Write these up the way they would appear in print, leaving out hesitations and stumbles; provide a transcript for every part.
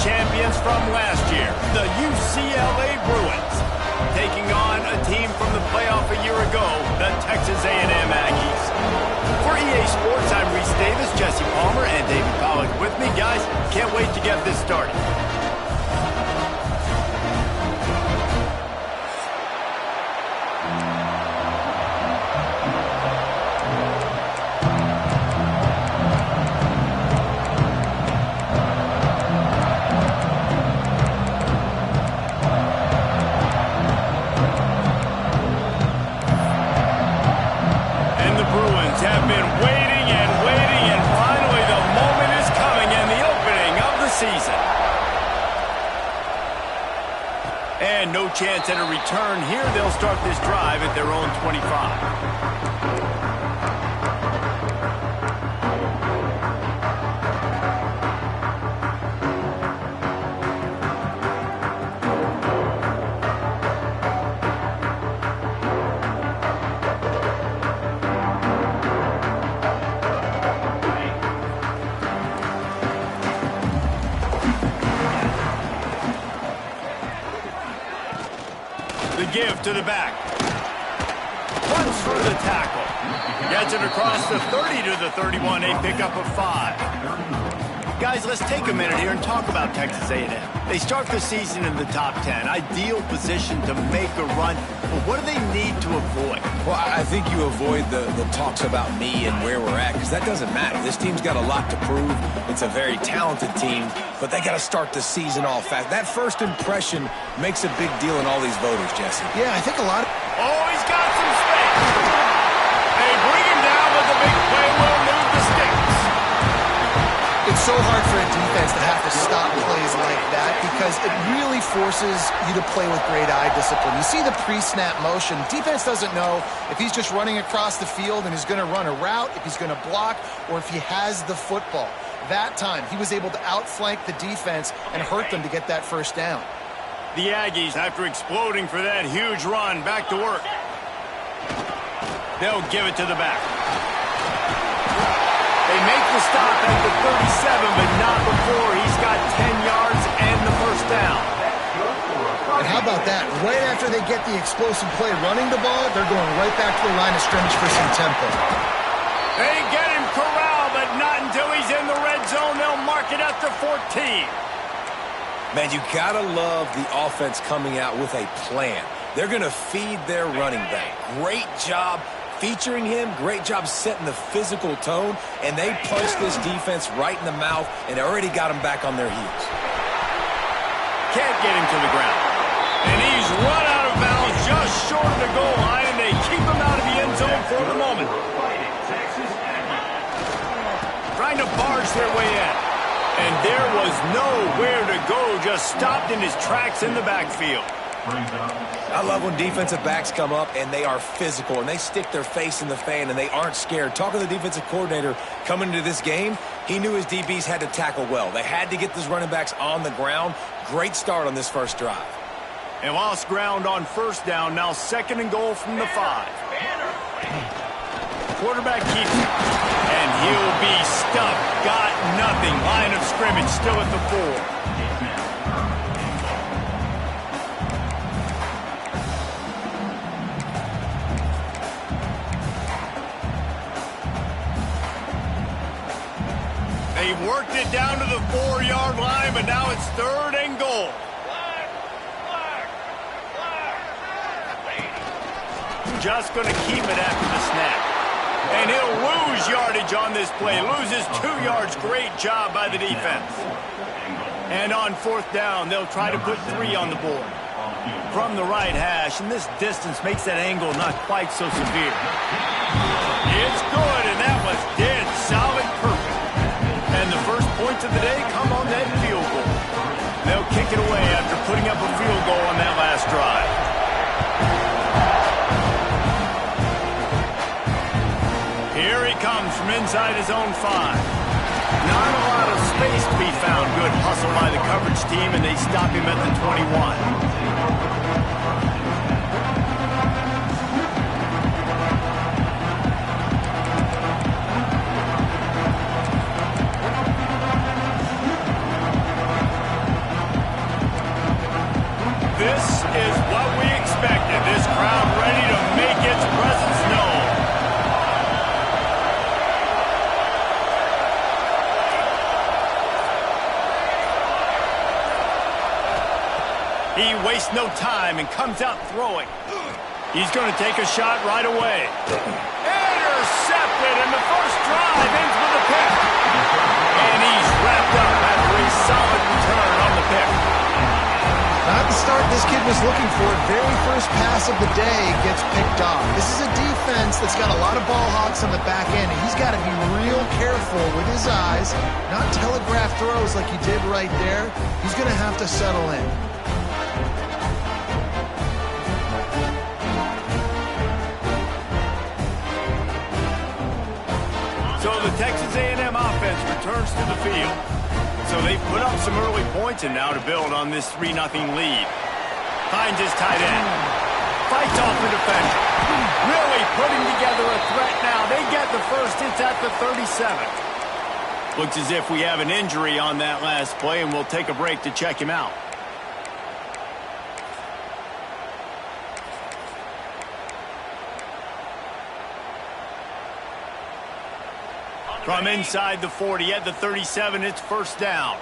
champions from last year, the UCLA Bruins, taking on a team from the playoff a year ago, the Texas A&M Aggies. For EA Sports, I'm Reese Davis, Jesse Palmer, and David Pollack with me. Guys, can't wait to get this started. Have been waiting and waiting, and finally the moment is coming and the opening of the season. And no chance at a return here. They'll start this drive at their own 25. The give to the back. Runs through the tackle. Gets it across the 30 to the 31, a pickup of 5. Guys, let's take a minute here and talk about Texas A&M. They start the season in the top 10. Ideal position to make a run. But what do they need to avoid? Well, I think you avoid the talks about me and where we're at, because that doesn't matter. This team's got a lot to prove. It's a very talented team, but they got to start the season off fast. That first impression makes a big deal in all these voters, Jesse. Yeah, I think a lot of... Oh, he's got some space. They bring him down, but the big play will move the sticks. It's so hard for a defense to have to stop plays like that because it really forces you to play with great eye discipline. You see the pre-snap motion. Defense doesn't know if he's just running across the field and he's going to run a route, if he's going to block, or if he has the football. That time, he was able to outflank the defense and hurt them to get that first down. The Aggies, after exploding for that huge run, back to work. They'll give it to the back. They make the stop at the 37, but not before he's got 10 yards and the first down. And how about that? Right after they get the explosive play running the ball, they're going right back to the line of scrimmage for some tempo. They get him corralled, but not until he's in the red zone. They'll mark it at the 14. Man, you gotta love the offense coming out with a plan. They're gonna feed their running back. Great job featuring him, great job setting the physical tone, and they punched this defense right in the mouth and already got them back on their heels. Can't get him to the ground. And he's run out of bounds just short of the goal line, and they keep him out of the end zone for the moment. Trying to barge their way in. And there was nowhere to go, just stopped in his tracks in the backfield. I love when defensive backs come up and they are physical and they stick their face in the fan and they aren't scared. Talking to the defensive coordinator coming into this game, he knew his DBs had to tackle well. They had to get these running backs on the ground. Great start on this first drive. And lost ground on first down. Now 2nd and goal from the 5. Quarterback keeps it. And he'll be stuffed. Got nothing. Line of scrimmage still at the 4. They've worked it down to the 4-yard line, but now it's 3rd and goal. Just going to keep it after the snap. And he'll lose yardage on this play. Loses 2 yards. Great job by the defense. And on 4th down, they'll try to put 3 on the board. From the right hash, and this distance makes that angle not quite so severe. It's good, and that was dead solid perfect. And the first points of the day come on that field goal. They'll kick it away after putting up a field goal on that last drive. Here he comes from inside his own 5. Not a lot of space to be found. Good hustle by the coverage team, and they stop him at the 21. what we expected. This crowd ready to make its presence known. He wastes no time and comes out throwing. He's going to take a shot right away. Intercepted, and the first drive ends with a pick. And he's wrapped up after a solid return on the pick. Not the start this kid was looking for. Very first pass of the day gets picked off. This is a defense that's got a lot of ball hawks on the back end, and he's got to be real careful with his eyes, not telegraph throws like he did right there. He's going to have to settle in. So the Texas A&M offense returns to the field. So they put up some early points and now to build on this 3-0 lead. Finds his tight end. Fights off the defender. Really putting together a threat now. They get the first. It's at the 37. Looks as if we have an injury on that last play, and we'll take a break to check him out. From inside the 40 at the 37, it's first down.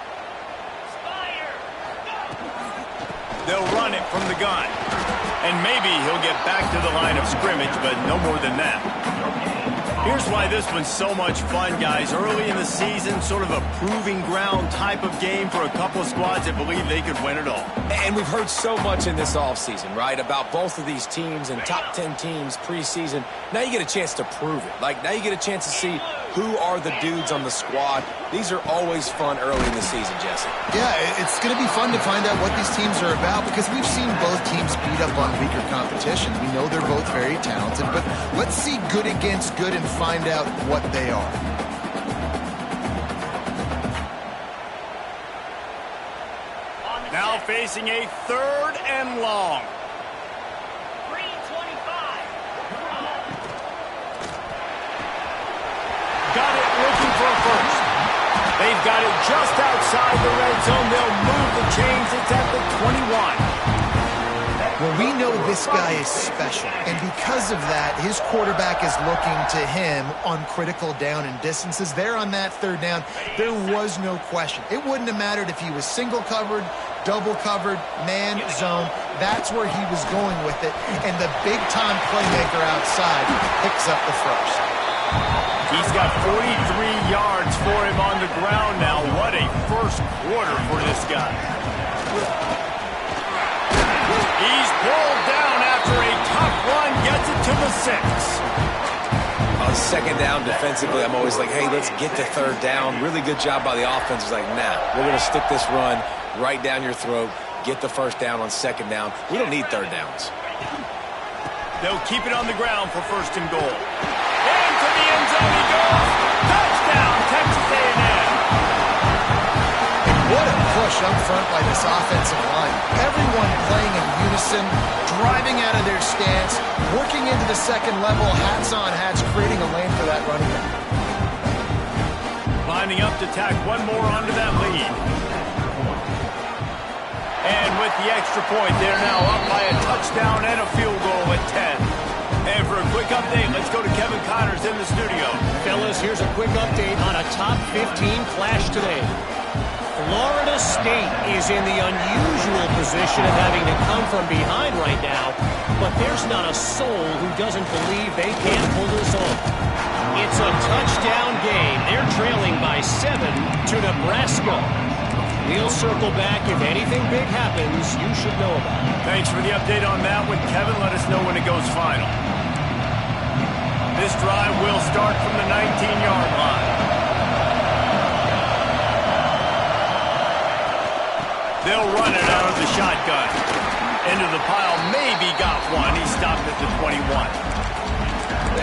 They'll run it from the gun. And maybe he'll get back to the line of scrimmage, but no more than that. Here's why this one's so much fun, guys. Early in the season, sort of a proving ground type of game for a couple of squads that believe they could win it all. And we've heard so much in this offseason, right, about both of these teams and top 10 teams preseason. Now you get a chance to prove it. Like, now you get a chance to see who are the dudes on the squad. These are always fun early in the season, Jesse. Yeah, it's going to be fun to find out what these teams are about because we've seen both teams beat up on weaker competition. We know they're both very talented, but let's see good against good and find out what they are. Now facing a 3rd and long. Got it looking for a first. They've got it just outside the red zone. They'll move the chains. It's at the 21. Well, we know this guy is special, and because of that, his quarterback is looking to him on critical down and distances. There on that 3rd down, there was no question. It wouldn't have mattered if he was single covered, double covered, man, zone. That's where he was going with it, and the big-time playmaker outside picks up the first. He's got 43 yards for him on the ground now. What a first quarter for this guy. He's pulled down after a tough run, gets it to the 6. On 2nd down defensively, I'm always like, hey, let's get to 3rd down. Really good job by the offense. It's like, nah, we're going to stick this run right down your throat, get the 1st down on 2nd down. We don't need 3rd downs. They'll keep it on the ground for 1st and goal. Into the end zone he goes. Touchdown, Texas A&M. What a push up front by this offensive line. Everyone playing in unison, driving out of their stance, working into the 2nd level, hats on hats, creating a lane for that running back. Lining up to tack one more onto that lead. And with the extra point, they're now up by a touchdown and a field goal at 10. And for a quick update, let's go to Kevin Connors in the studio. Fellas, here's a quick update on a top 15 clash today. Florida State is in the unusual position of having to come from behind right now, but there's not a soul who doesn't believe they can't pull this off. It's a touchdown game. They're trailing by 7 to Nebraska. We'll circle back. If anything big happens, you should know about it. Thanks for the update on that one, Kevin. Let us know when it goes final. This drive will start from the 19-yard line. They'll run it out of the shotgun. Into the pile, maybe got one. He stopped at the 21.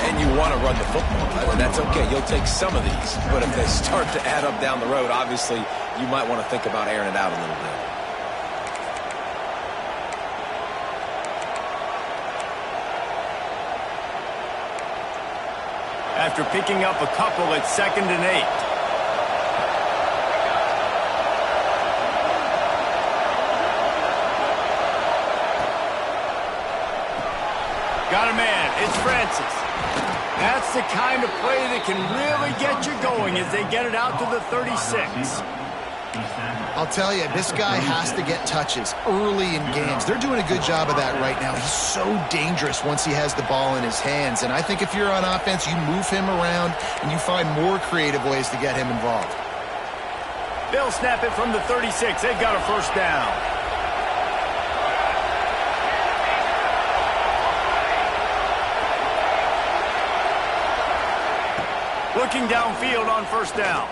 And you want to run the football, right? And that's okay. You'll take some of these. But if they start to add up down the road, obviously, you might want to think about airing it out a little bit. After picking up a couple at 2nd and 8. Got a man. It's Francis. That's the kind of play that can really get you going as they get it out to the 36. I'll tell you, this guy has to get touches early in games. They're doing a good job of that right now. He's so dangerous once he has the ball in his hands. And I think if you're on offense, you move him around and you find more creative ways to get him involved. They'll snap it from the 36. They've got a first down. Looking downfield on first down.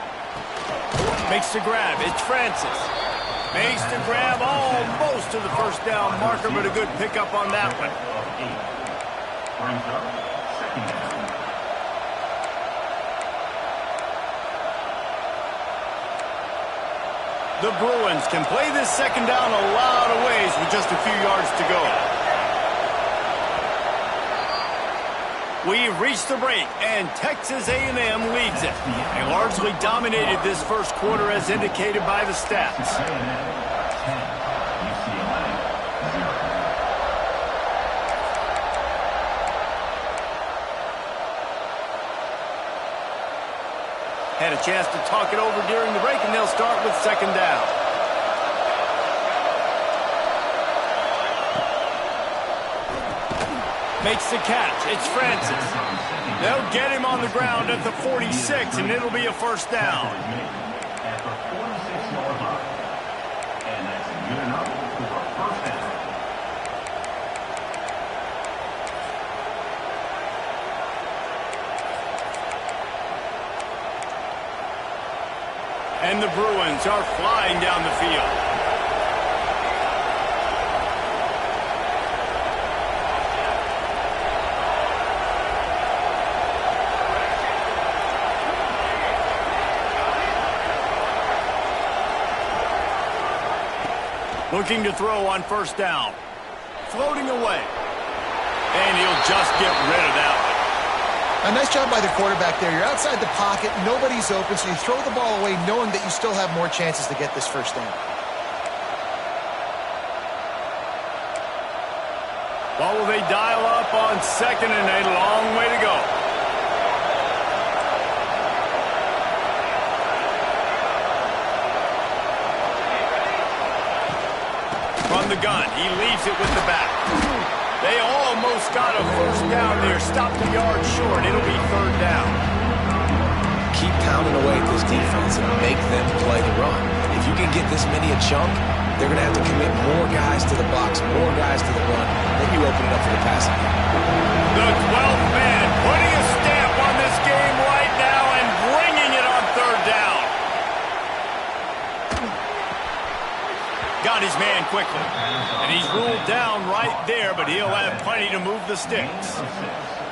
Makes the grab. It's Francis. Makes the grab almost to the first down marker, but a good pickup on that one. The Bruins can play this second down a lot of ways with just a few yards to go. We've reached the break, and Texas A&M leads it. They largely dominated this first quarter as indicated by the stats. Had a chance to talk it over during the break, and they'll start with second down. Makes the catch. It's Francis. They'll get him on the ground at the 46, and it'll be a first down. And the Bruins are flying down the field. Looking to throw on first down. Floating away. And he'll just get rid of that one. A nice job by the quarterback there. You're outside the pocket. Nobody's open, so you throw the ball away knowing that you still have more chances to get this first down. Well, will they dial up on second and a long way to go? From the gun, he leaves it with the back. They almost got a first down there. Stopped a yard short. It'll be third down. Keep pounding away at this defense and make them play the run. If you can get this many a chunk, they're going to have to commit more guys to the box, more guys to the run. Then you open it up for the passing game. The 12th man putting a stamp on this game right now and bringing it on third down. Got his man quickly. And he's ruled down right there, but he'll have plenty to move the sticks.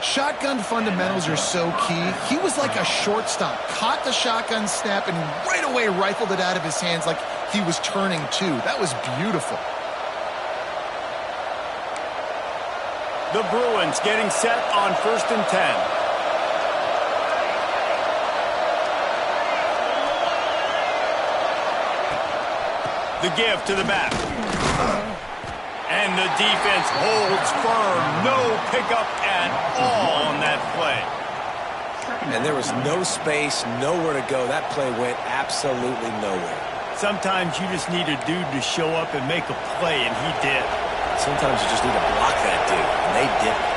Shotgun fundamentals are so key. He was like a shortstop. Caught the shotgun snap and right away rifled it out of his hands like he was turning two. That was beautiful. The Bruins getting set on first and 10. The give to the back. And the defense holds firm. No pickup at all on that play. And there was no space, nowhere to go. That play went absolutely nowhere. Sometimes you just need a dude to show up and make a play, and he did. Sometimes you just need to block that dude, and they didn't.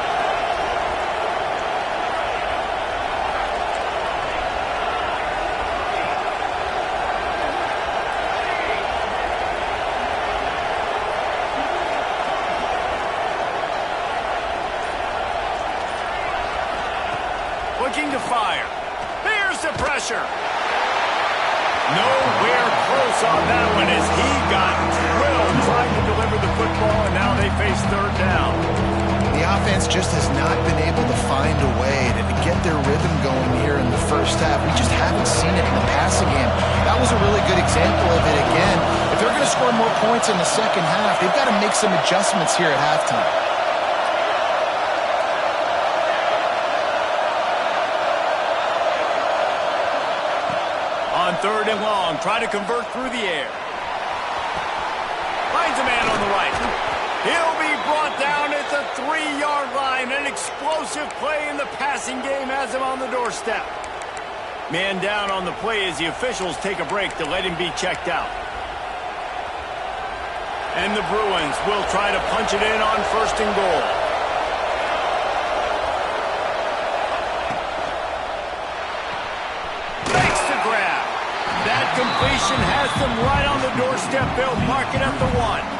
Looking to fire. There's the pressure. Nowhere close on that one as he got drilled trying to deliver the football, and now they face third down. The offense just has not been able to find a way to get their rhythm going here in the first half. We just haven't seen it in the passing game. That was a really good example of it again. If they're going to score more points in the second half, they've got to make some adjustments here at halftime. On third and long, trying to convert through the air. Finds a man on the right. He'll be brought down at the 3-yard line. An explosive play in the passing game has him on the doorstep. Man down on the play as the officials take a break to let him be checked out. And the Bruins will try to punch it in on 1st and goal. Makes the grab. That completion has them right on the doorstep. They'll mark it at the 1.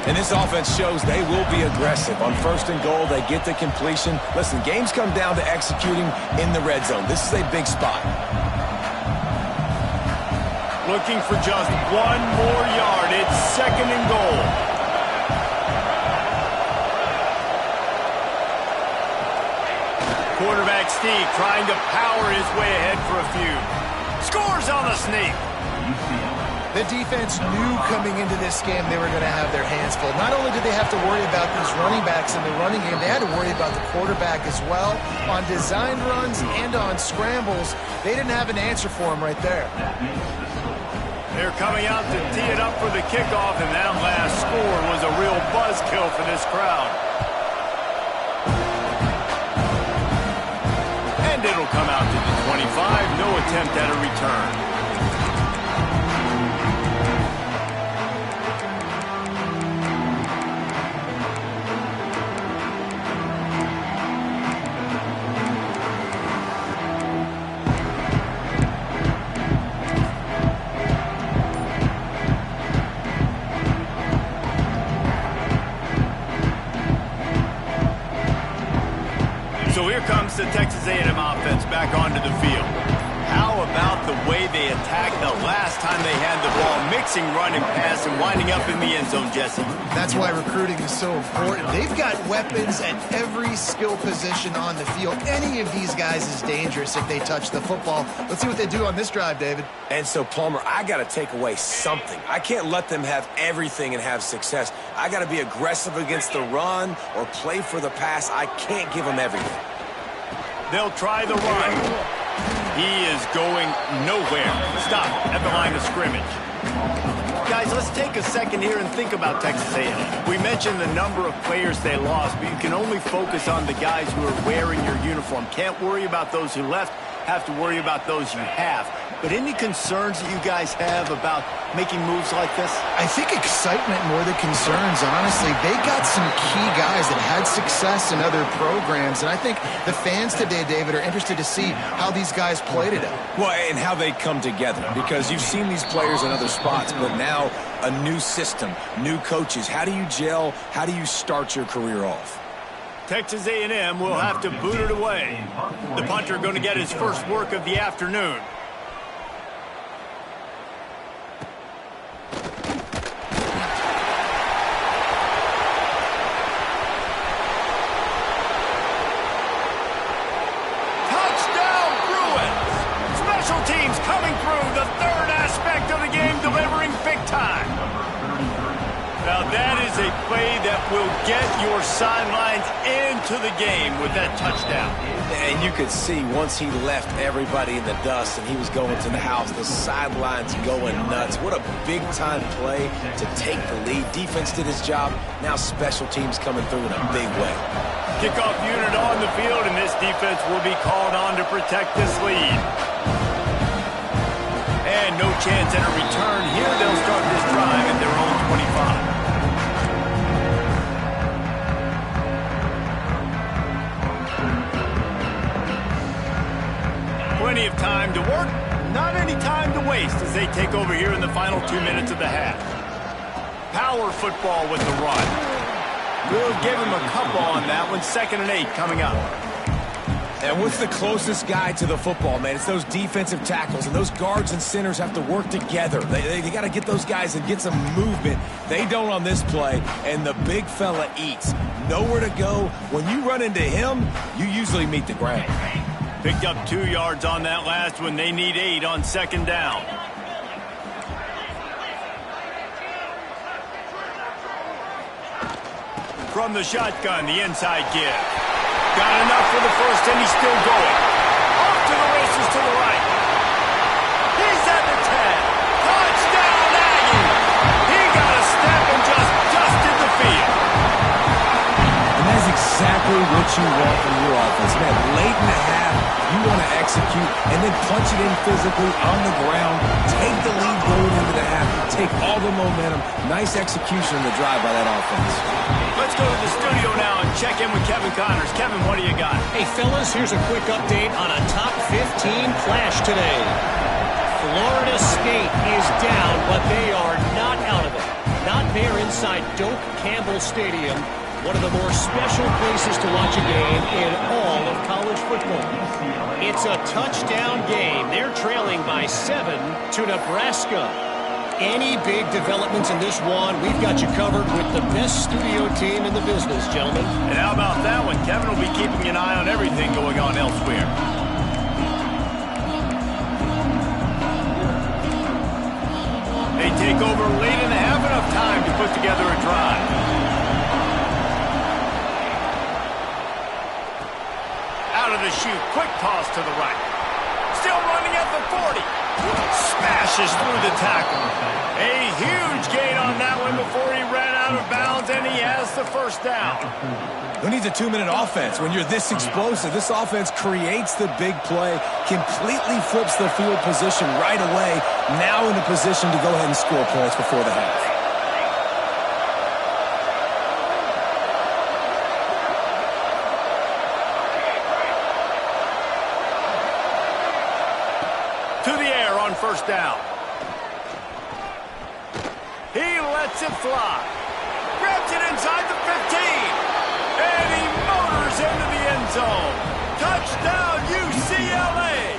And this offense shows they will be aggressive. On 1st and goal, they get the completion. Listen, games come down to executing in the red zone. This is a big spot. Looking for just 1 more yard. It's 2nd and goal. Quarterback Steve trying to power his way ahead for a few. Scores on the sneak. The defense knew coming into this game they were going to have their hands full. Not only did they have to worry about these running backs in the running game, they had to worry about the quarterback as well. On designed runs and on scrambles, they didn't have an answer for him right there. They're coming out to tee it up for the kickoff, and that last score was a real buzzkill for this crowd. And it'll come out to the 25. No attempt at a return. So here comes the Texas A&M offense back onto the field. How about the way they attacked the last time they had the ball, mixing run and pass and winding up in the end zone, Jesse? That's why recruiting is so important. They've got weapons at every skill position on the field. Any of these guys is dangerous if they touch the football. Let's see what they do on this drive, David. And so, Palmer, I got to take away something. I can't let them have everything and have success. I got to be aggressive against the run or play for the pass. I can't give them everything. They'll try the run. He is going nowhere. Stop at the line of scrimmage. Guys, let's take a second here and think about Texas A&M. We mentioned the number of players they lost, but you can only focus on the guys who are wearing your uniform. Can't worry about those who left. Have to worry about those you have. But any concerns that you guys have about making moves like this? I think excitement more than concerns, honestly. They got some key guys that had success in other programs, and I think the fans today, David, are interested to see how these guys play today. Well, and how they come together, because you've seen these players in other spots, but now a new system, new coaches. How do you gel? How do you start your career off? Texas A&M will have to boot it away. The punter going to get his first work of the afternoon. Touchdown, Bruins! Special teams coming through, the third aspect of the game, delivering big time. Now that is a play that will get your sidelines into the game with that touchdown. And you could see once he left everybody in the dust and he was going to the house, the sidelines going nuts. What a big-time play to take the lead. Defense did his job. Now special teams coming through in a big way. Kickoff unit on the field, and this defense will be called on to protect this lead. And no chance at a return here. They'll start this drive at their own 25. Plenty of time to work, not any time to waste as they take over here in the final 2 minutes of the half. Power football with the run. We'll give him a couple on that one. 2nd and 8 coming up. And what's the closest guy to the football, man? It's those defensive tackles, and those guards and centers have to work together. They got to get those guys and get some movement. They don't on this play, and the big fella eats. Nowhere to go. When you run into him, you usually meet the ground. Picked up 2 yards on that last one. They need 8 on 2nd down. From the shotgun, the inside give. Got enough for the first, and he's still going. Off to the races to the right. He's at the 10. Touchdown, Aggie! He got a step and just dusted the field. exactly what you want from your offense. Man, late in the half, you want to execute and then punch it in physically on the ground. Take the lead going into the half. Take all the momentum. Nice execution on the drive by that offense. Let's go to the studio now and check in with Kevin Connors. Kevin, what do you got? Hey, fellas, here's a quick update on a top 15 clash today. Florida State is down, but they are not out of it. Not there inside Doak Campbell Stadium, one of the more special places to watch a game in all of college football. It's a touchdown game. They're trailing by 7 to Nebraska. Any big developments in this one, we've got you covered with the best studio team in the business, gentlemen. And how about that one? Kevin will be keeping an eye on everything going on elsewhere. They take over late in the half, enough time to put together a drive. Out of the chute, quick toss to the right. Still running at the 40. Smashes through the tackle. A huge gain on that one before he ran out of bounds, and he has the first down. Who needs a 2-minute offense when you're this explosive? This offense creates the big play, completely flips the field position right away, now in a position to go ahead and score points before the half. To the air on first down. He lets it fly. Grabs it inside the 15. And he motors into the end zone. Touchdown, UCLA.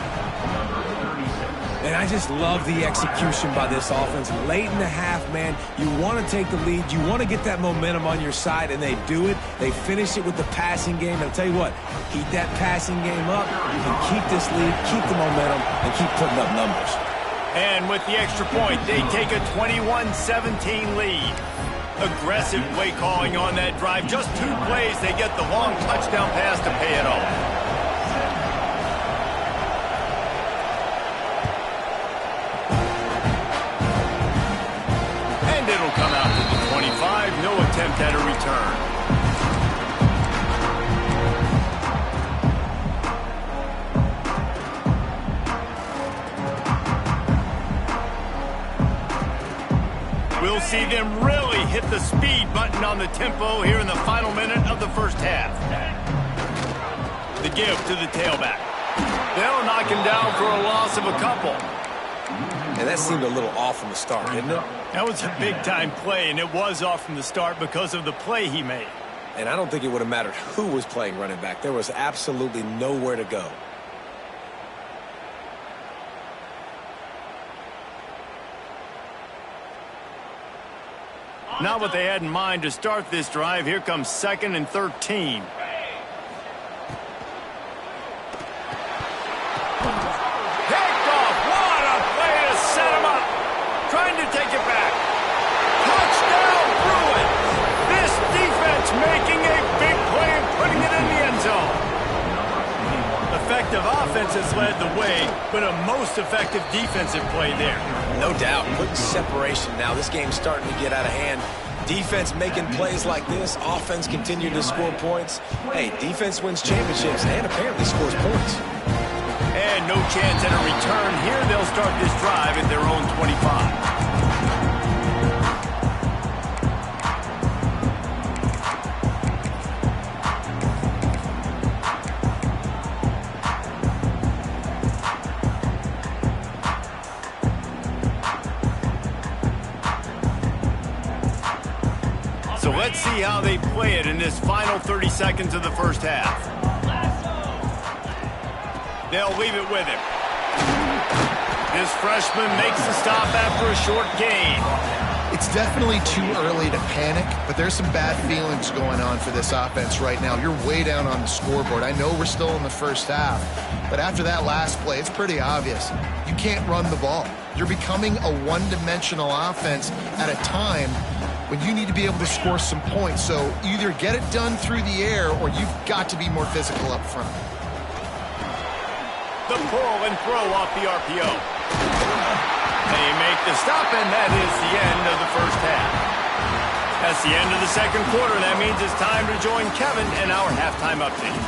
And I just love the execution by this offense. Late in the half, man, you want to take the lead. You want to get that momentum on your side, and they do it. They finish it with the passing game. And I'll tell you what, keep that passing game up. You can keep this lead, keep the momentum, and keep putting up numbers. And with the extra point, they take a 21-17 lead. Aggressive play calling on that drive. Just 2 plays, they get the long touchdown pass to pay it off. And it'll come out to the 25. No attempt at a return. We'll see them really hit the speed button on the tempo here in the final minute of the first half. The give to the tailback. They'll knock him down for a loss of a couple. And that seemed a little off from the start, didn't it? That was a big-time play, and it was off from the start because of the play he made. And I don't think it would have mattered who was playing running back. There was absolutely nowhere to go. Not what they had in mind to start this drive. Here comes 2nd and 13. Picked off. What a play to set him up. Trying to take it back. Touchdown, Bruins. This defense making a big play and putting it in the end zone. Effective offense has led the way, but a most effective defensive play there. No doubt. Putting separation now. This game's starting to get out of hand. Defense making plays like this. Offense continue to score points. Hey, defense wins championships and apparently scores points. And no chance at a return here. They'll start this drive at their own 25. So let's see how they play it in this final 30 seconds of the first half. They'll leave it with him. This freshman makes the stop after a short gain. It's definitely too early to panic, but there's some bad feelings going on for this offense right now. You're way down on the scoreboard. I know we're still in the first half, but after that last play, it's pretty obvious. You can't run the ball. You're becoming a one-dimensional offense at a time when you need to be able to score some points. So either get it done through the air or you've got to be more physical up front. The pull and throw off the RPO. They make the stop, and that is the end of the first half. That's the end of the second quarter. That means it's time to join Kevin in our halftime update.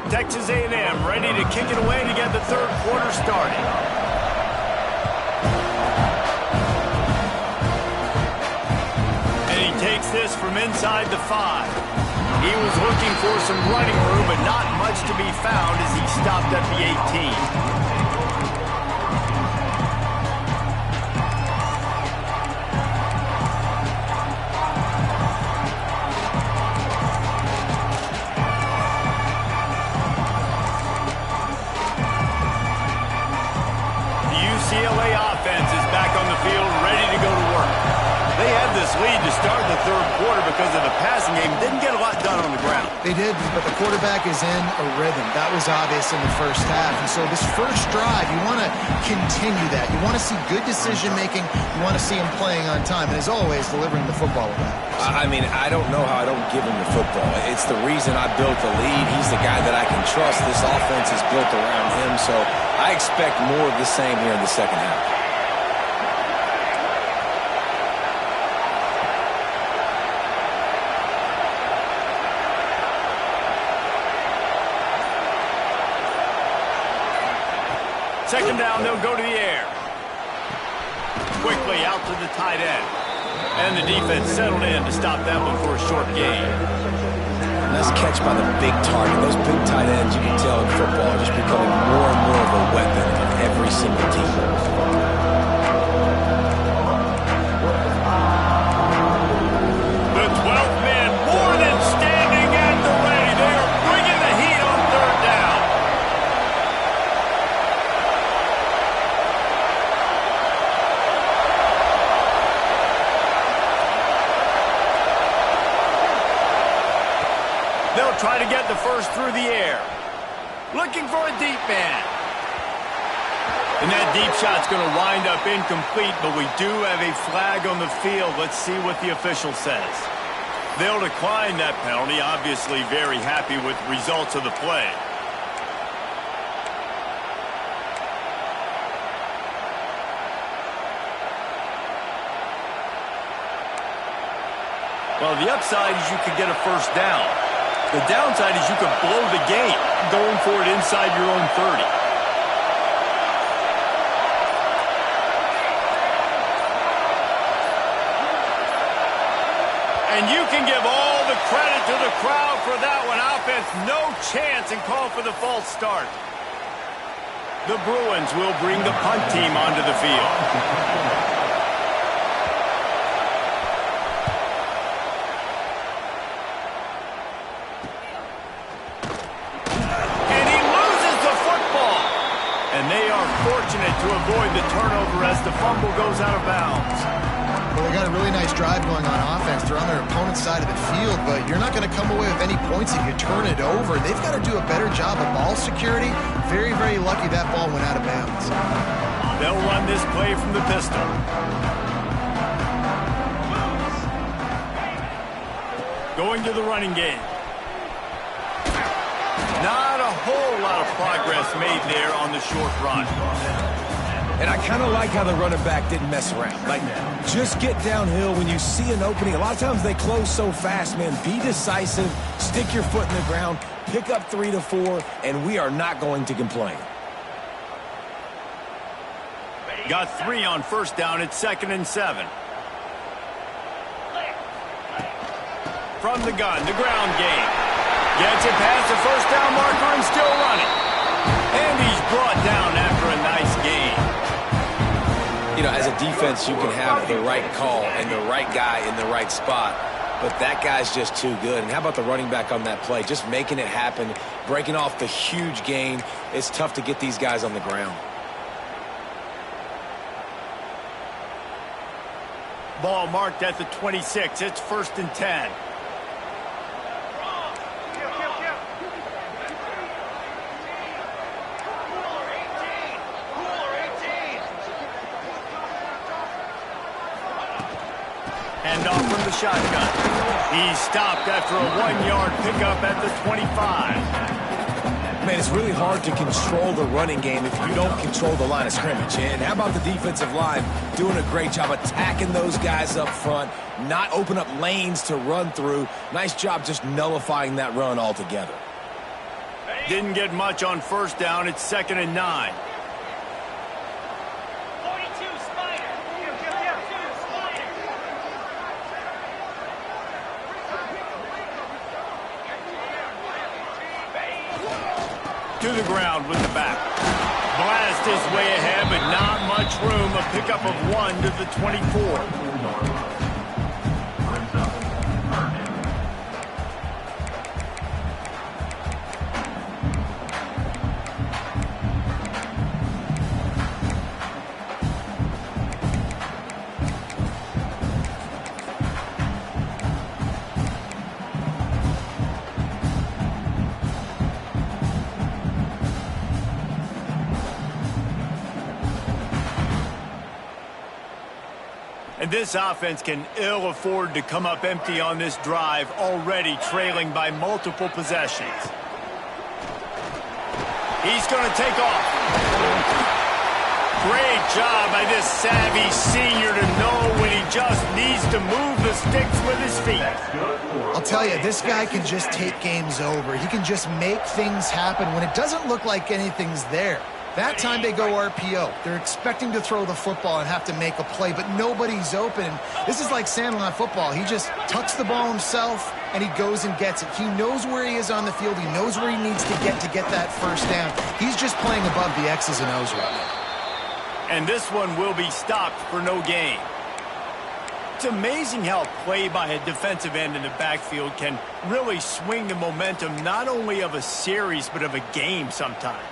Texas A&M ready to kick it away to get the third quarter started. And he takes this from inside the 5. He was looking for some running room, but not much to be found as he stopped at the 18. UCLA offense is back on the field, ready to go to work. They had this lead to start the third quarter because of the passing game. Didn't get a lot done on the ground. They did, but the quarterback is in a rhythm. That was obvious in the first half. And so this first drive, you want to continue that. You want to see good decision-making. You want to see him playing on time. And as always, delivering the football with that. I mean, I don't know how I don't give him the football. It's the reason I built the lead. He's the guy that I can trust. This offense is built around him, so I expect more of the same here in the second half. Second down, they'll go to the air. Quickly out to the tight end. And the defense settled in to stop that one for a short gain. Nice catch by the big target. Those big tight ends, you can tell in football, are just becoming more and more of a weapon on every single team. The 12th man more than standing at the ready. They are bringing the heat on third down. They'll try to get the first through the air. Looking for a deep man. And that deep shot's going to wind up incomplete, but we do have a flag on the field. Let's see what the official says. They'll decline that penalty, obviously very happy with the results of the play. Well, the upside is you could get a first down. The downside is you could blow the game going for it inside your own 30. And you can give all the credit to the crowd for that one. Offense, no chance, and call for the false start. The Bruins will bring the punt team onto the field. Fortunate to avoid the turnover as the fumble goes out of bounds. Well, they got a really nice drive going on offense. They're on their opponent's side of the field, but you're not going to come away with any points if you turn it over. They've got to do a better job of ball security. Very, very lucky that ball went out of bounds. They'll run this play from the pistol. Going to the running game. Not a whole lot of progress made there on the short run. And I kind of like how the running back didn't mess around. Like, just get downhill when you see an opening. A lot of times they close so fast, man. Be decisive, stick your foot in the ground, pick up 3 to 4, and we are not going to complain. Got 3 on first down. It's 2nd and 7. From the gun, the ground game. Gets it past the first down marker and still running. And he's brought down after a nice gain. You know, as a defense, you can have the right call and the right guy in the right spot. But that guy's just too good. And how about the running back on that play? Just making it happen, breaking off the huge gain. It's tough to get these guys on the ground. Ball marked at the 26. It's 1st and 10. Hand off from the shotgun. He's stopped after a 1-yard pickup at the 25. Man, it's really hard to control the running game if you don't control the line of scrimmage. And how about the defensive line doing a great job attacking those guys up front, not open up lanes to run through. Nice job just nullifying that run altogether. Didn't get much on first down. It's 2nd and 9. To the ground with the back. Blast his way ahead, but not much room. A pickup of 1 to the 24. And this offense can ill afford to come up empty on this drive, already trailing by multiple possessions. He's going to take off. Great job by this savvy senior to know when he just needs to move the sticks with his feet. I'll tell you, this guy can just take games over. He can just make things happen when it doesn't look like anything's there. That time they go RPO. They're expecting to throw the football and have to make a play, but nobody's open. This is like Sandlot football. He just tucks the ball himself, and he goes and gets it. He knows where he is on the field. He knows where he needs to get that first down. He's just playing above the X's and O's right now. And this one will be stopped for no gain. It's amazing how play by a defensive end in the backfield can really swing the momentum not only of a series, but of a game sometimes.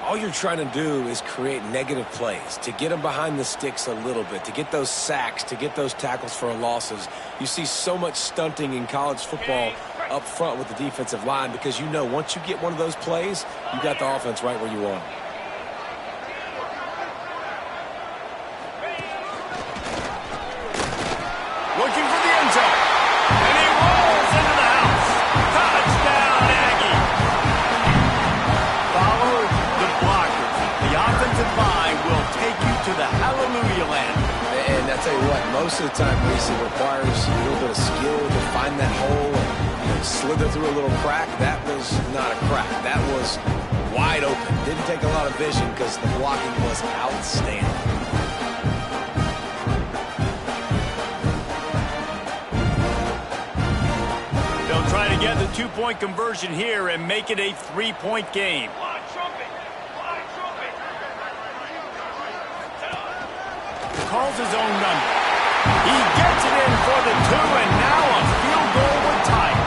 All you're trying to do is create negative plays, to get them behind the sticks a little bit, to get those sacks, to get those tackles for losses. You see so much stunting in college football up front with the defensive line because you know once you get one of those plays, you got the offense right where you want them. Looking for the end zone. And he rolls into the house. Touchdown, Aggie. Follow the blockers. The offensive line will take you to the hallelujah land. And I tell you what, most of the time, Reese, it requires a little bit of skill to find that hole and slither through a little crack. That was not a crack. That was wide open. Didn't take a lot of vision because the blocking was outstanding. Try to get the two-point conversion here and make it a three-point game. Calls his own number. He gets it in for the two, and now a field goal would tie it.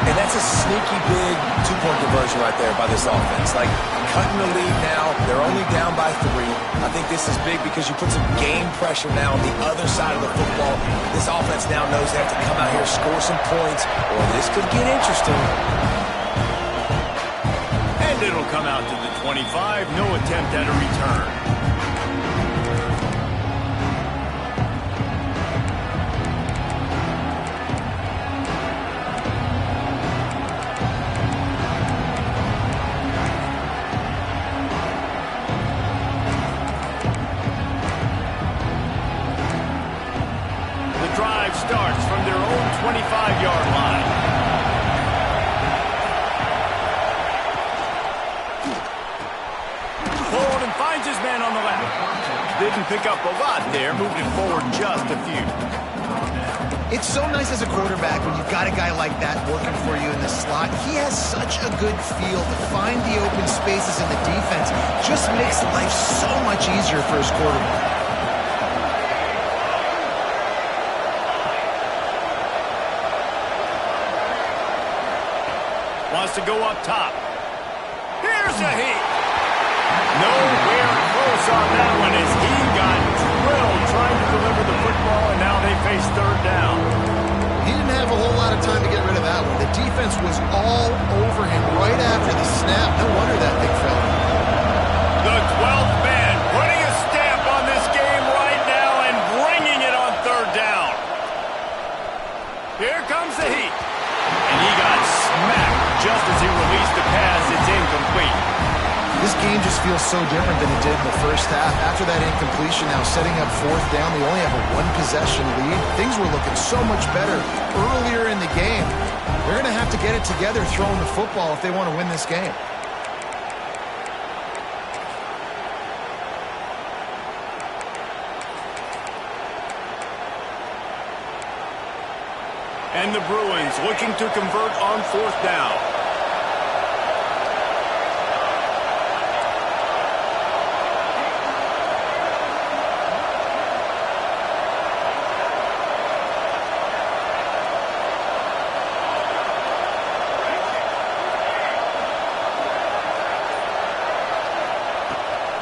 And that's a sneaky big two-point conversion right there by this offense. Like, cutting the lead now. They're only down by 3. I think this is big because you put some game pressure now on the other side of the football. This offense now knows they have to come out here, score some points, or this could get interesting. And it'll come out to the 25. No attempt at a return. Starts from their own 25-yard line. Forward and finds his man on the left. Didn't pick up a lot there, moved it forward just a few. It's so nice as a quarterback when you've got a guy like that working for you in the slot. He has such a good feel to find the open spaces in the defense. Just makes life so much easier for his quarterback. Wants to go up top. Here's a heat. Nowhere close on that one as he got drilled trying to deliver the football, and now they face third down. He didn't have a whole lot of time to get rid of that one. The defense was all over him right after the snap. No wonder that thing fell. The 12th man putting a stamp on this game right now and bringing it on third down. Here comes the heat. And he got smacked just as he released the pass. It's incomplete. feels so different than it did in the first half. After that incompletion, now setting up fourth down, they only have a one-possession lead. Things were looking so much better earlier in the game. They're going to have to get it together throwing the football if they want to win this game. And the Bruins looking to convert on fourth down.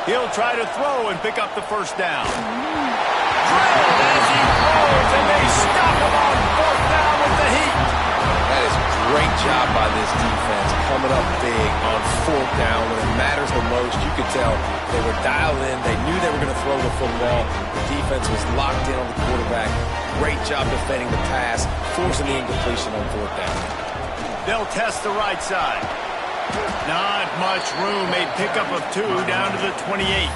He'll try to throw and pick up the first down. Drilled as he throws, and they stop him on fourth down with the heat. That is a great job by this defense, coming up big on fourth down when it matters the most. You could tell they were dialed in. They knew they were going to throw the football. The defense was locked in on the quarterback. Great job defending the pass, forcing the incompletion on fourth down. They'll test the right side. Not much room. A pickup of 2 down to the 28.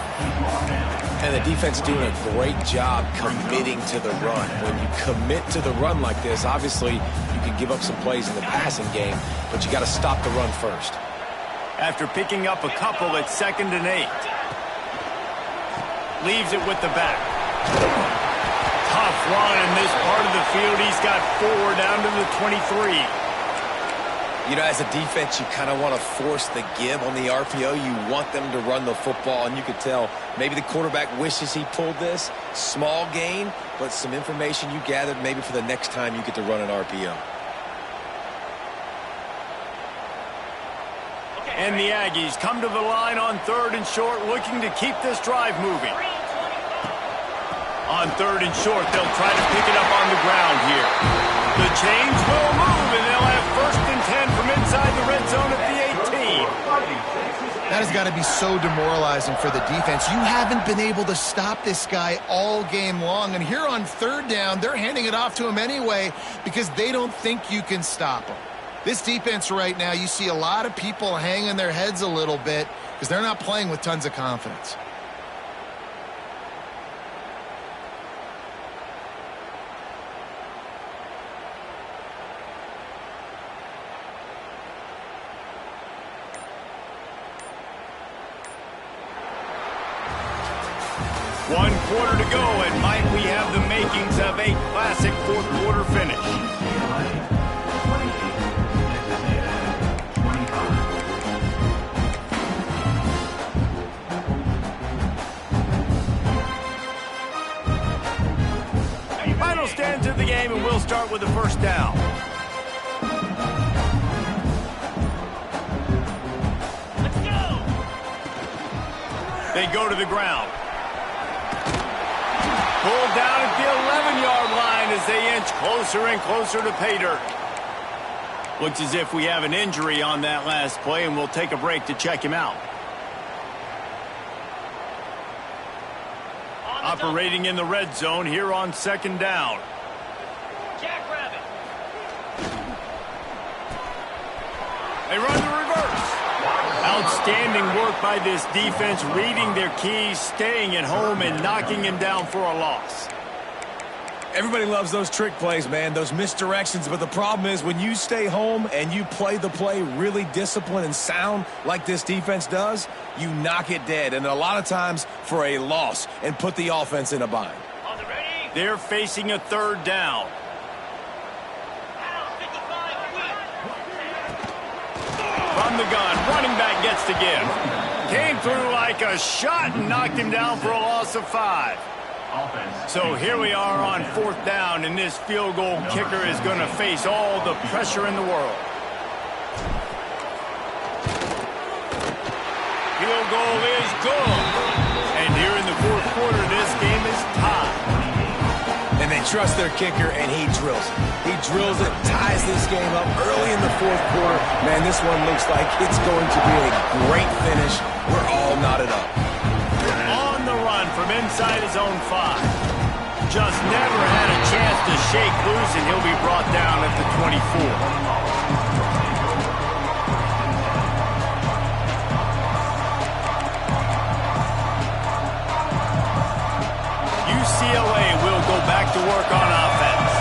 And the defense doing a great job committing to the run. When you commit to the run like this, obviously you can give up some plays in the passing game, but you got to stop the run first. After picking up a couple at 2nd and 8. Leaves it with the back. Tough run in this part of the field. He's got 4 down to the 23. You know, as a defense, you kind of want to force the give on the RPO. You want them to run the football, and you could tell maybe the quarterback wishes he pulled this. Small gain, but some information you gathered maybe for the next time you get to run an RPO. And the Aggies come to the line on 3rd and short, looking to keep this drive moving. On 3rd and short, they'll try to pick it up on the ground here. The chains will move, and they'll have 1st and 10 from inside the red zone at the 18. That has got to be so demoralizing for the defense. You haven't been able to stop this guy all game long, and here on 3rd down, they're handing it off to him anyway because they don't think you can stop him. This defense right now, you see a lot of people hanging their heads a little bit because they're not playing with tons of confidence. One quarter to go, and might we have the makings of a classic fourth quarter finish. Final stands of the game, and we'll start with the first down. Let's go! They go to the ground. Pulled down at the 11-yard line as they inch closer and closer to pay dirt. Looks as if we have an injury on that last play, and we'll take a break to check him out. Operating in the red zone here on 2nd down. Jackrabbit. They run the reverse. Outstanding work by this defense, reading their keys, staying at home, and knocking him down for a loss. Everybody loves those trick plays, man, those misdirections, but the problem is when you stay home and you play the play really disciplined and sound like this defense does, you knock it dead, and a lot of times for a loss, and put the offense in a bind. They're facing a 3rd down. From the gun, running back gets to give. Came through like a shot and knocked him down for a loss of 5. So here we are on 4th down, and this field goal kicker is going to face all the pressure in the world. Field goal is good. And here in the 4th quarter, this game is tied. And they trust their kicker, and he drills it. He drills it, ties this game up early in the 4th quarter. Man, this one looks like it's going to be a great finish. We're all knotted up. On the run from inside his own 5. Just never had a chance to shake loose, and he'll be brought down at the 24. UCLA will go back to work on offense.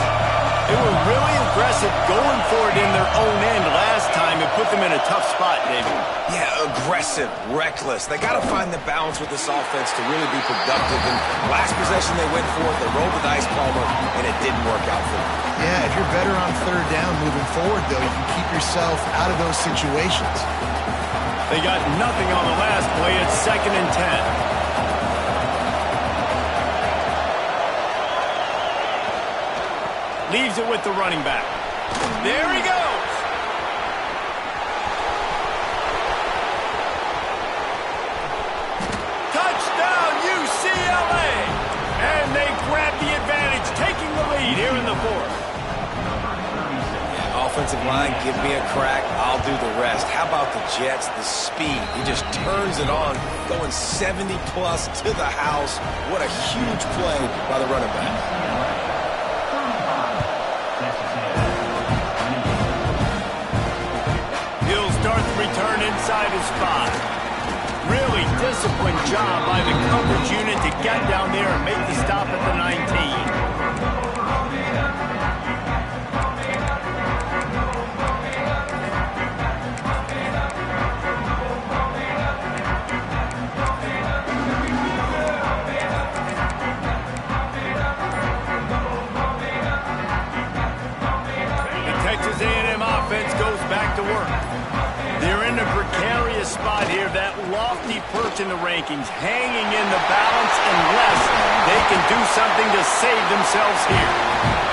They were really aggressive going for it in their own end last time and put them in a tough spot, David. Yeah, aggressive, reckless. They got to find the balance with this offense to really be productive. And last possession they went for it, they rolled the dice, Palmer, and it didn't work out for them. Yeah, if you're better on third down moving forward, though, you can keep yourself out of those situations. They got nothing on the last play. It's 2nd and 10. Leaves it with the running back. There he goes. Touchdown, UCLA. And they grab the advantage, taking the lead here in the 4th. Yeah, offensive line, give me a crack. I'll do the rest. How about the Jets? The speed. He just turns it on, going 70-plus to the house. What a huge play by the running back. Return inside his 5. Really disciplined job by the coverage unit to get down there and make the stop at the 19. The Texas A&M offense goes back to work. They're in a precarious spot here, that lofty perch in the rankings, hanging in the balance unless they can do something to save themselves here.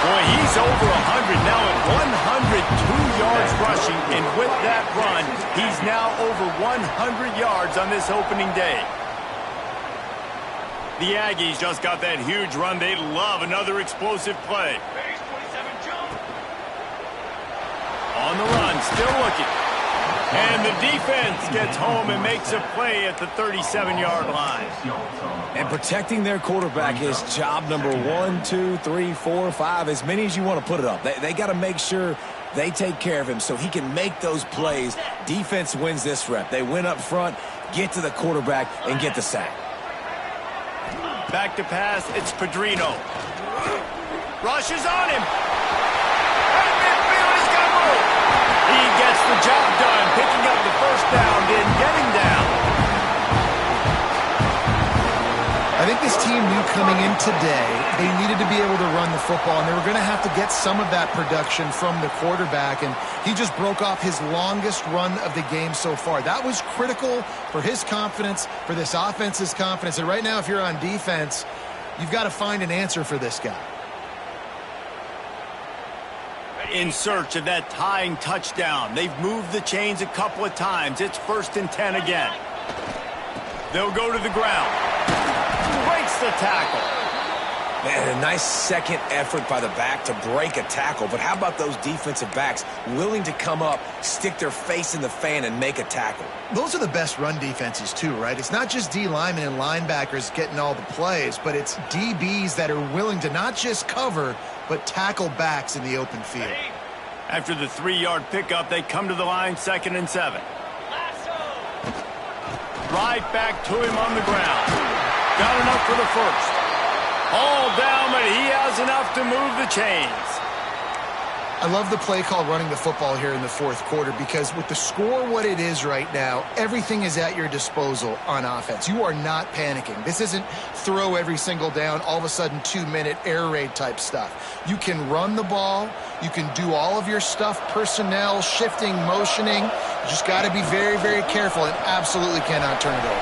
Boy, he's over 100 now at 102 yards rushing, and with that run, he's now over 100 yards on this opening day. The Aggies just got that huge run. They love another explosive play. On the run, still looking. And the defense gets home and makes a play at the 37-yard line. And protecting their quarterback is job number 1, 2, 3, 4, 5, as many as you want to put it up. They got to make sure they take care of him so he can make those plays. Defense wins this rep. They win up front, get to the quarterback, and get the sack. Back to pass, it's Pedrino. Rushes on him. He gets the job done, picking up the first down, then getting down. I think this team knew coming in today they needed to be able to run the football, and they were going to have to get some of that production from the quarterback, and he just broke off his longest run of the game so far. That was critical for his confidence, for this offense's confidence, and right now if you're on defense, you've got to find an answer for this guy. In search of that tying touchdown. They've moved the chains a couple of times. It's 1st and 10 again. They'll go to the ground. Breaks the tackle. Man, a nice second effort by the back to break a tackle. But how about those defensive backs willing to come up, stick their face in the fan, and make a tackle? Those are the best run defenses too, right? It's not just D linemen and linebackers getting all the plays, but it's DBs that are willing to not just cover, but tackle backs in the open field. After the 3-yard pickup, they come to the line, 2nd and 7. Right back to him on the ground. Got enough for the first. All down, but he has enough to move the chains. I love the play call running the football here in the 4th quarter because with the score what it is right now, everything is at your disposal on offense. You are not panicking. This isn't throw every single down, all of a sudden 2-minute air raid type stuff. You can run the ball. You can do all of your stuff, personnel, shifting, motioning. You just got to be very, very careful and absolutely cannot turn it over.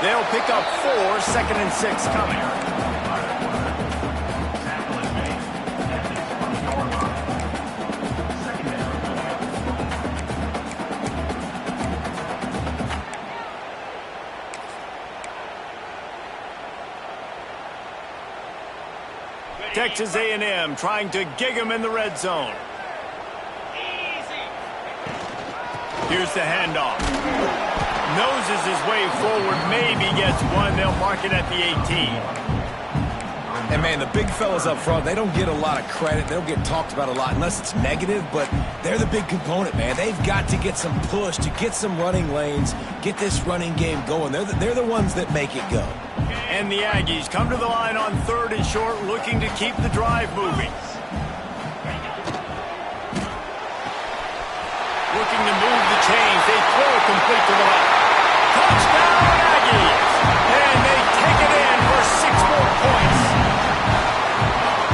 They'll pick up 4, 2nd and 6 coming. Texas A&M trying to gig him in the red zone. Here's the handoff. Noses his way forward, maybe gets one. They'll mark it at the 18. And, man, the big fellas up front, they don't get a lot of credit. They don't get talked about a lot unless it's negative, but they're the big component, man. They've got to get some push, to get some running lanes, get this running game going. They're the ones that make it go. And the Aggies come to the line on 3rd and short, looking to keep the drive moving. Looking to move the chains. They throw it complete to the left. Touchdown, Aggies! And they take it in for 6 more points.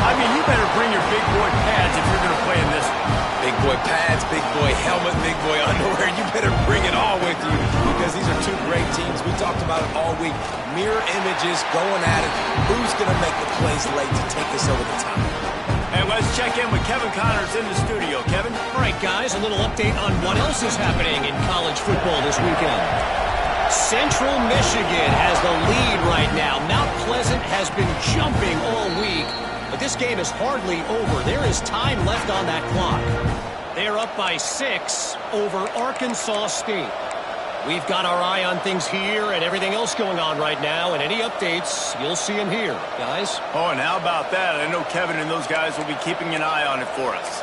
I mean, you better bring your big boy pads if you're going to play in this one. Big boy pads, big boy helmet, big boy underwear. You better bring it all with you because these are 2 great teams. We talked about it all week. Mirror images going at it. Who's going to make the plays late to take us over the top? And let's check in with Kevin Connors in the studio. Kevin? All right, guys, a little update on what else is happening in college football this weekend. Central Michigan has the lead right now. Mount Pleasant has been jumping all week, but this game is hardly over. There is time left on that clock. They're up by 6 over Arkansas State. We've got our eye on things here and everything else going on right now, and any updates, you'll see them here. Guys? Oh, and how about that? I know Kevin and those guys will be keeping an eye on it for us.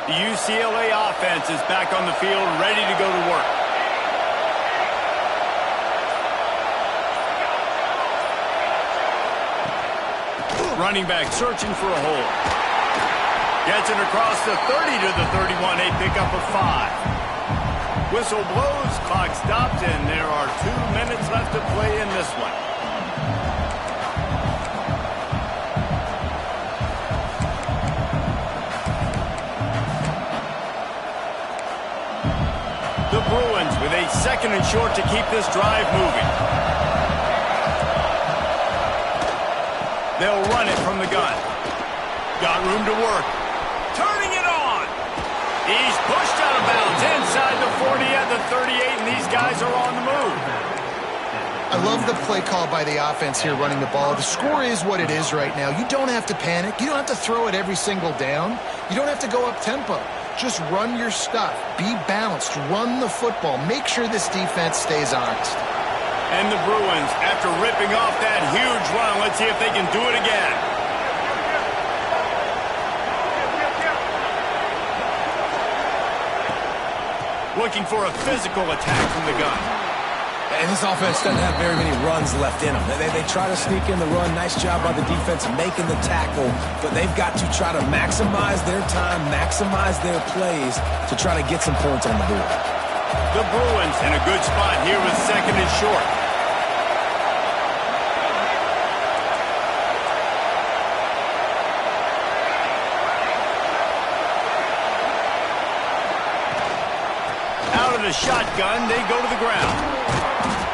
The UCLA offense is back on the field, ready to go to work. Running back searching for a hole. Gets it across the 30 to the 31, a pickup of 5. Whistle blows, clock stops, and there are 2 minutes left to play in this one. The Bruins with a 2nd and short to keep this drive moving. They'll run it from the gun. Got room to work. Turning it on. He's pushed out of bounds inside the 40 at the 38, and these guys are on the move. I love the play call by the offense here running the ball. The score is what it is right now. You don't have to panic. You don't have to throw it every single down. You don't have to go up tempo. Just run your stuff. Be balanced. Run the football. Make sure this defense stays honest. And the Bruins, after ripping off that huge run, let's see if they can do it again. Looking for a physical attack from the gun. And this offense doesn't have very many runs left in them. They try to sneak in the run. Nice job by the defense making the tackle, but they've got to try to maximize their time, maximize their plays to try to get some points on the board. The Bruins in a good spot here with 2nd and short. Out of the shotgun, they go to the ground.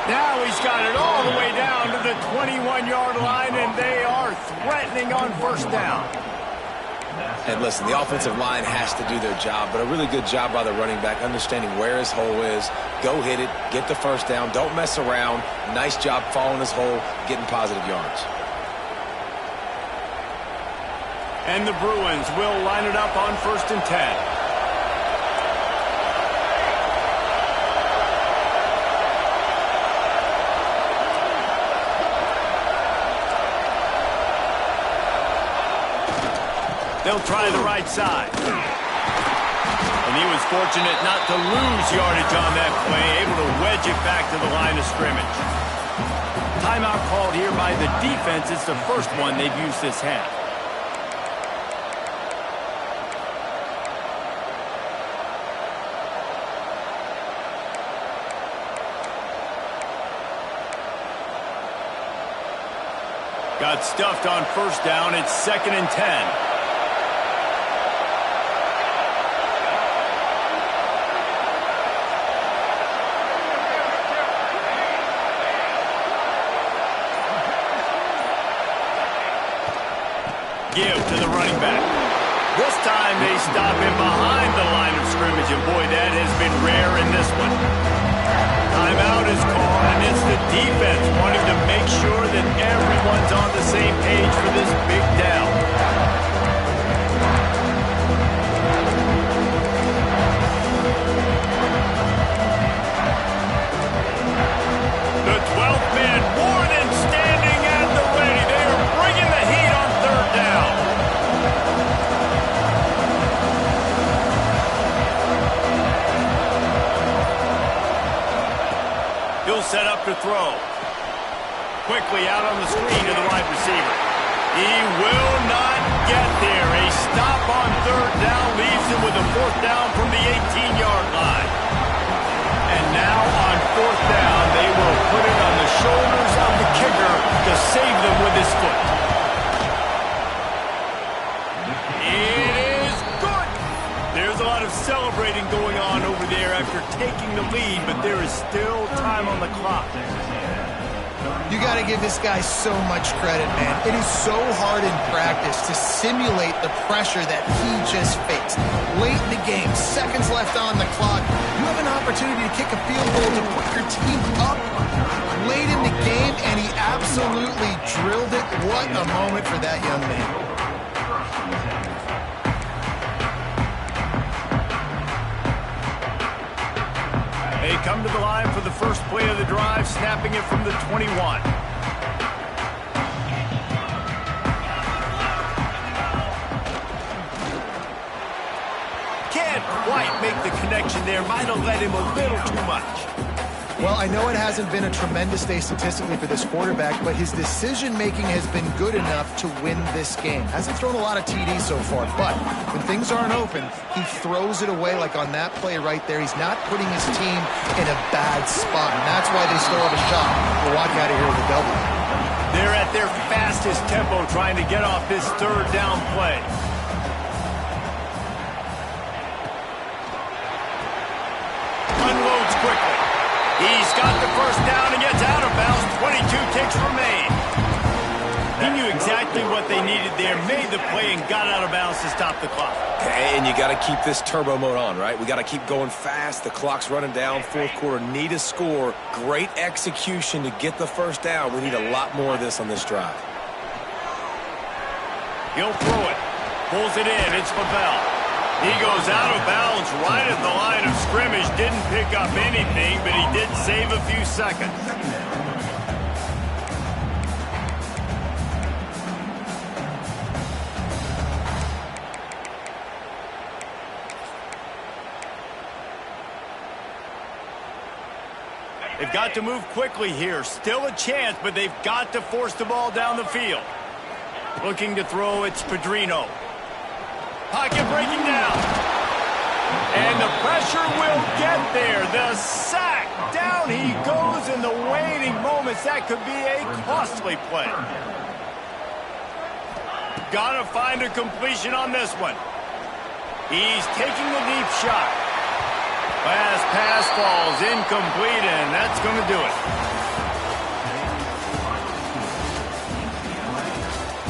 Now he's got it all the way down to the 21-yard line, and they are threatening on 1st down. And listen, the offensive line has to do their job, but a really good job by the running back, understanding where his hole is. Go hit it, get the 1st down, don't mess around. Nice job following his hole, getting positive yards. And the Bruins will line it up on 1st and 10. They'll try the right side. And he was fortunate not to lose yardage on that play, able to wedge it back to the line of scrimmage. Timeout called here by the defense. It's the first one they've used this half. Got stuffed on 1st down. It's 2nd and 10. Give to the running back. This time they stop him behind the line of scrimmage, and boy, that has been rare in this one. Timeout is called, and it's the defense wanting to make sure that everyone's on the same page for this big down. The 12th man more than standing at the ready. They are bringing the heat on 3rd down. He'll set up to throw. Quickly out on the screen to the wide receiver. He will not get there. A stop on third down leaves him with a fourth down from the 18-yard line. And now on fourth down, they will put it on the shoulders of the kicker to save them with his foot. It is good. There's a lot of celebrating going on over there after taking the lead, but there is still time on the clock. You got to give this guy so much credit, man. It is so hard in practice to simulate the pressure that he just faced. Late in the game, seconds left on the clock, you have an opportunity to kick a field goal to put your team up late in the game, and he absolutely drilled it. What a moment for that young man. They come to the line for the first play of the drive, snapping it from the 21. Can't quite make the connection there. Might have led him a little too much. Well, I know it hasn't been a tremendous day statistically for this quarterback, but his decision-making has been good enough to win this game. Hasn't thrown a lot of TDs so far, but when things aren't open, he throws it away like on that play right there. He's not putting his team in a bad spot, and that's why they still have a shot to walk out of here with a W. They're at their fastest tempo trying to get off this third down play. Unloads quickly. He's got the first down and gets out of bounds. 22 ticks remain. He knew exactly what they needed there, made the play, and got out of bounds to stop the clock. Okay, and you got to keep this turbo mode on, right? We got to keep going fast. The clock's running down. Fourth quarter, need a score. Great execution to get the first down. We need a lot more of this on this drive. He'll throw it. Pulls it in. It's Favell. He goes out of bounds right at the line of scrimmage. Didn't pick up anything, but he did save a few seconds. They've got to move quickly here. Still a chance, but they've got to force the ball down the field. Looking to throw, it's Pedrino. Pocket breaking down. And the pressure will get there. The sack. Down he goes in the waning moments. That could be a costly play. Got to find a completion on this one. He's taking the deep shot. Last pass falls incomplete, and that's going to do it.